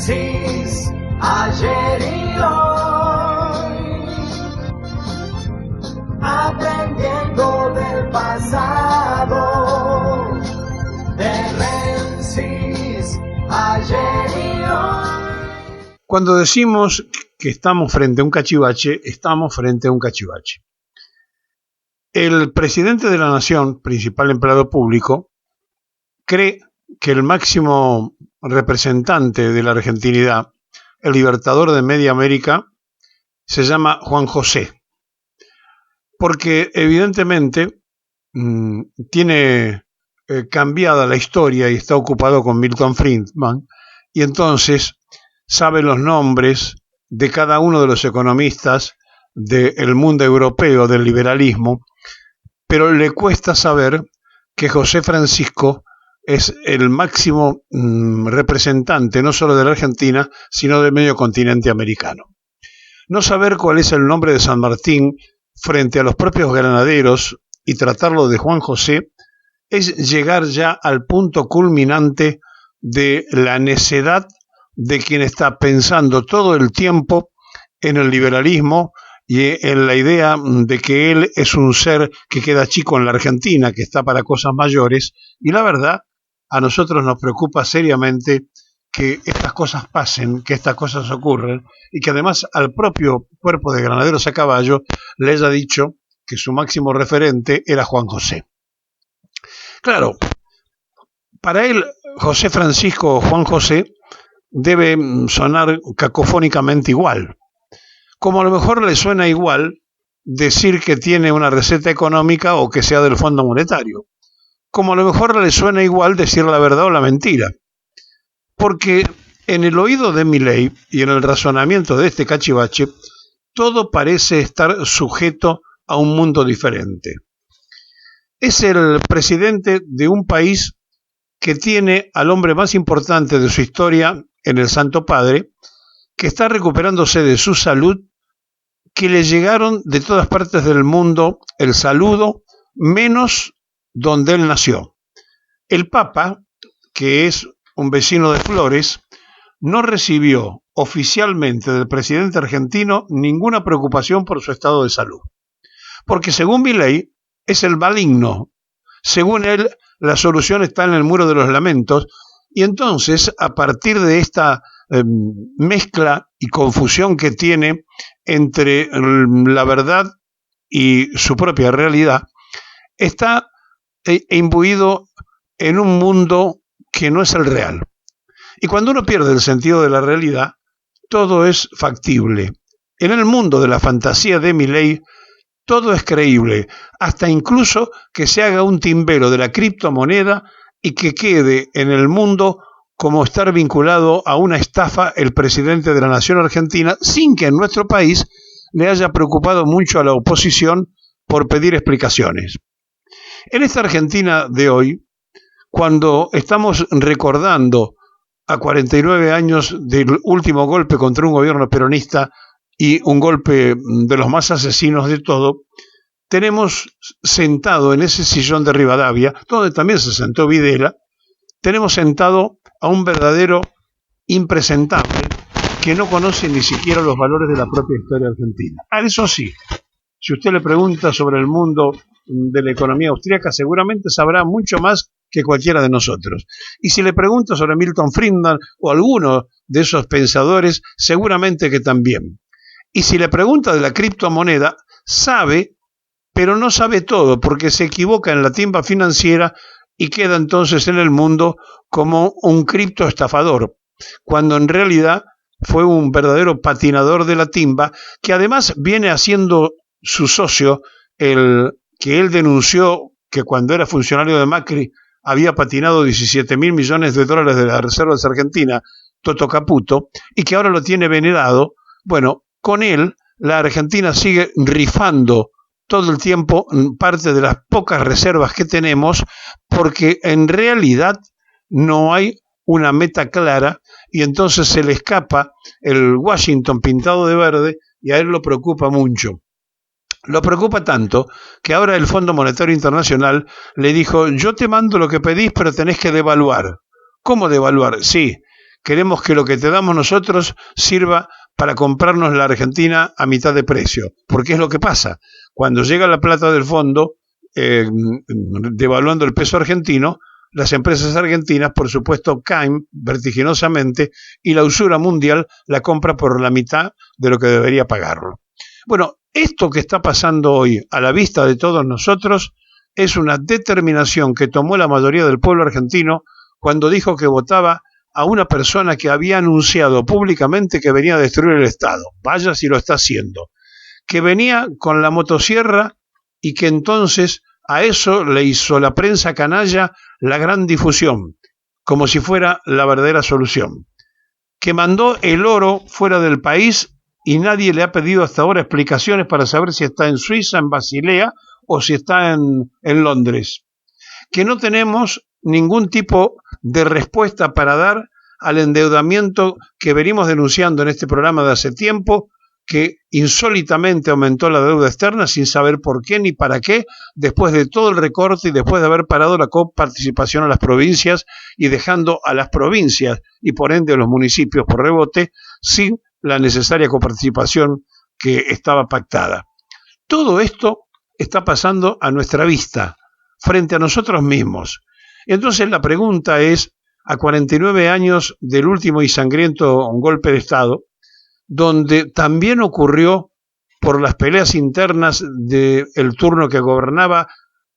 Menzies, ayer y hoy, aprendiendo del pasado. De Menzies, ayer y hoy. Cuando decimos que estamos frente a un cachivache, estamos frente a un cachivache. El presidente de la nación, principal empleado público, cree que el máximo representante de la argentinidad, el libertador de media América, se llama Juan José, porque evidentemente tiene cambiada la historia y está ocupado con Milton Friedman, y entonces sabe los nombres de cada uno de los economistas del mundo europeo, del liberalismo, pero le cuesta saber que José Francisco es el máximo representante no solo de la Argentina, sino del medio continente americano. No saber cuál es el nombre de San Martín frente a los propios granaderos y tratarlo de Juan José es llegar ya al punto culminante de la necedad de quien está pensando todo el tiempo en el liberalismo y en la idea de que él es un ser que queda chico en la Argentina, que está para cosas mayores, y la verdad, a nosotros nos preocupa seriamente que estas cosas pasen, que estas cosas ocurran, y que además al propio cuerpo de granaderos a caballo le haya dicho que su máximo referente era Juan José. Claro, para él, José Francisco o Juan José debe sonar cacofónicamente igual. Como a lo mejor le suena igual decir que tiene una receta económica o que sea del Fondo Monetario. Como a lo mejor le suena igual decir la verdad o la mentira. Porque en el oído de Milei y en el razonamiento de este cachivache, todo parece estar sujeto a un mundo diferente. Es el presidente de un país que tiene al hombre más importante de su historia en el Santo Padre, que está recuperándose de su salud, que le llegaron de todas partes del mundo el saludo, menos donde él nació. El Papa, que es un vecino de Flores, no recibió oficialmente del presidente argentino ninguna preocupación por su estado de salud. Porque según Milei, es el maligno. Según él, la solución está en el muro de los lamentos, y entonces, a partir de esta mezcla y confusión que tiene entre la verdad y su propia realidad, está imbuido en un mundo que no es el real. Y cuando uno pierde el sentido de la realidad, todo es factible. En el mundo de la fantasía de Milei, todo es creíble, hasta incluso que se haga un timbero de la criptomoneda y que quede en el mundo como estar vinculado a una estafa el presidente de la nación argentina, sin que en nuestro país le haya preocupado mucho a la oposición por pedir explicaciones. En esta Argentina de hoy, cuando estamos recordando a 49 años del último golpe contra un gobierno peronista y un golpe de los más asesinos de todo, tenemos sentado en ese sillón de Rivadavia, donde también se sentó Videla, tenemos sentado a un verdadero impresentable que no conoce ni siquiera los valores de la propia historia argentina. Eso sí, si usted le pregunta sobre el mundo de la economía austríaca, seguramente sabrá mucho más que cualquiera de nosotros. Y si le pregunta sobre Milton Friedman o alguno de esos pensadores, seguramente que también. Y si le pregunta de la criptomoneda, sabe, pero no sabe todo, porque se equivoca en la timba financiera y queda entonces en el mundo como un criptoestafador, cuando en realidad fue un verdadero patinador de la timba, que además viene haciendo su socio, el que él denunció que cuando era funcionario de Macri había patinado 17.000 millones de dólares de las reservas argentinas, Toto Caputo, y que ahora lo tiene venerado. Bueno, con él la Argentina sigue rifando todo el tiempo parte de las pocas reservas que tenemos, porque en realidad no hay una meta clara y entonces se le escapa el Washington pintado de verde y a él lo preocupa mucho. Lo preocupa tanto que ahora el Fondo Monetario Internacional le dijo: yo te mando lo que pedís, pero tenés que devaluar. ¿Cómo devaluar? Sí, queremos que lo que te damos nosotros sirva para comprarnos la Argentina a mitad de precio, porque es lo que pasa. Cuando llega la plata del fondo, devaluando el peso argentino, las empresas argentinas, por supuesto, caen vertiginosamente y la usura mundial la compra por la mitad de lo que debería pagarlo. Bueno, esto que está pasando hoy a la vista de todos nosotros es una determinación que tomó la mayoría del pueblo argentino cuando dijo que votaba a una persona que había anunciado públicamente que venía a destruir el Estado. Vaya si lo está haciendo. Que venía con la motosierra y que entonces a eso le hizo la prensa canalla la gran difusión, como si fuera la verdadera solución. Que mandó el oro fuera del país y nadie le ha pedido hasta ahora explicaciones para saber si está en Suiza, en Basilea o si está en Londres. Que no tenemos ningún tipo de respuesta para dar al endeudamiento que venimos denunciando en este programa de hace tiempo, que insólitamente aumentó la deuda externa sin saber por qué ni para qué, después de todo el recorte y después de haber parado la coparticipación a las provincias y dejando a las provincias y por ende a los municipios por rebote sin la necesaria coparticipación que estaba pactada. Todo esto está pasando a nuestra vista, frente a nosotros mismos. Entonces la pregunta es, a 49 años del último y sangriento golpe de Estado, donde también ocurrió por las peleas internas del turno que gobernaba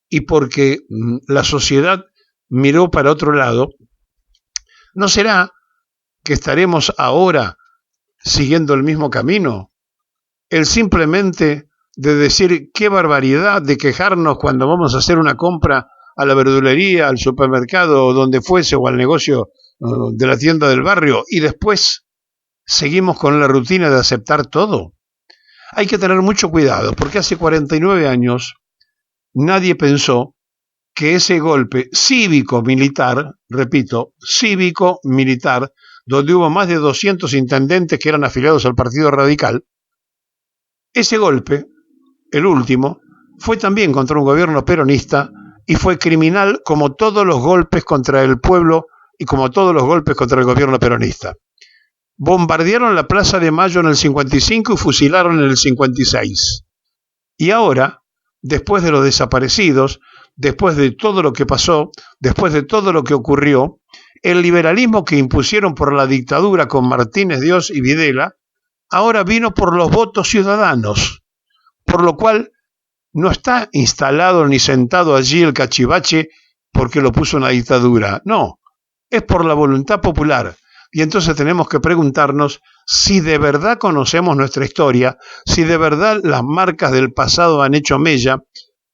y porque la sociedad miró para otro lado, ¿no será que estaremos ahora siguiendo el mismo camino? El simplemente de decir qué barbaridad, de quejarnos cuando vamos a hacer una compra a la verdulería, al supermercado, o donde fuese, o al negocio de la tienda del barrio, y después seguimos con la rutina de aceptar todo. Hay que tener mucho cuidado, porque hace 49 años nadie pensó que ese golpe cívico-militar, repito, cívico-militar, donde hubo más de 200 intendentes que eran afiliados al Partido Radical, ese golpe, el último, fue también contra un gobierno peronista y fue criminal como todos los golpes contra el pueblo y como todos los golpes contra el gobierno peronista. Bombardearon la Plaza de Mayo en el 55 y fusilaron en el 56. Y ahora, después de los desaparecidos, después de todo lo que pasó, después de todo lo que ocurrió, el liberalismo que impusieron por la dictadura con Martínez Dios y Videla, ahora vino por los votos ciudadanos, por lo cual no está instalado ni sentado allí el cachivache porque lo puso una dictadura, no, es por la voluntad popular. Y entonces tenemos que preguntarnos si de verdad conocemos nuestra historia, si de verdad las marcas del pasado han hecho mella,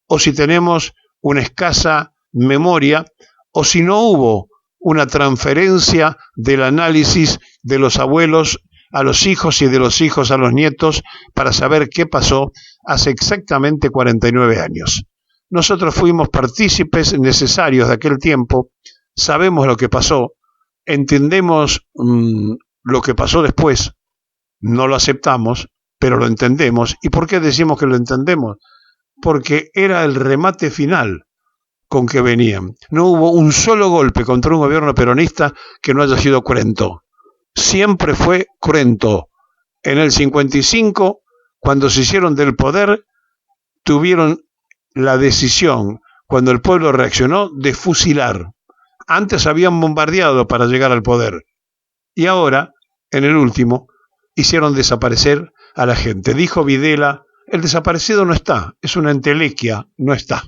o si tenemos una escasa memoria, o si no hubo una transferencia del análisis de los abuelos a los hijos y de los hijos a los nietos para saber qué pasó hace exactamente 49 años. Nosotros fuimos partícipes necesarios de aquel tiempo, sabemos lo que pasó, entendemos lo que pasó después, no lo aceptamos, pero lo entendemos. ¿Y por qué decimos que lo entendemos? Porque era el remate final con que venían. No hubo un solo golpe contra un gobierno peronista que no haya sido cruento. Siempre fue cruento. En el 55, cuando se hicieron del poder, tuvieron la decisión, cuando el pueblo reaccionó, de fusilar. Antes habían bombardeado para llegar al poder. Y ahora, en el último, hicieron desaparecer a la gente. Dijo Videla, el desaparecido no está, es una entelequia, no está.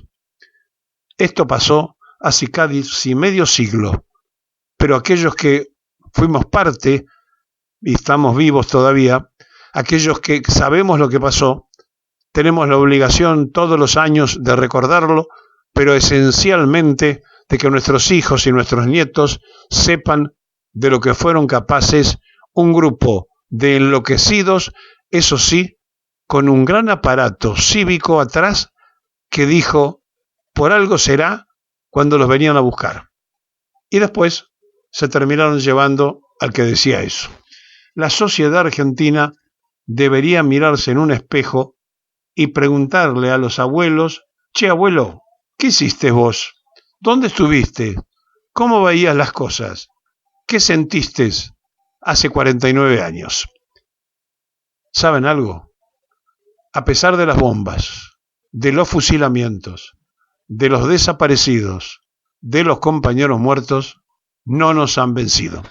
Esto pasó hace casi medio siglo, pero aquellos que fuimos parte, y estamos vivos todavía, aquellos que sabemos lo que pasó, tenemos la obligación todos los años de recordarlo, pero esencialmente de que nuestros hijos y nuestros nietos sepan de lo que fueron capaces un grupo de enloquecidos, eso sí, con un gran aparato cívico atrás que dijo, por algo será, cuando los venían a buscar. Y después se terminaron llevando al que decía eso. La sociedad argentina debería mirarse en un espejo y preguntarle a los abuelos, che abuelo, ¿qué hiciste vos? ¿Dónde estuviste? ¿Cómo veías las cosas? ¿Qué sentiste hace 49 años? ¿Saben algo? A pesar de las bombas, de los fusilamientos, de los desaparecidos, de los compañeros muertos, no nos han vencido.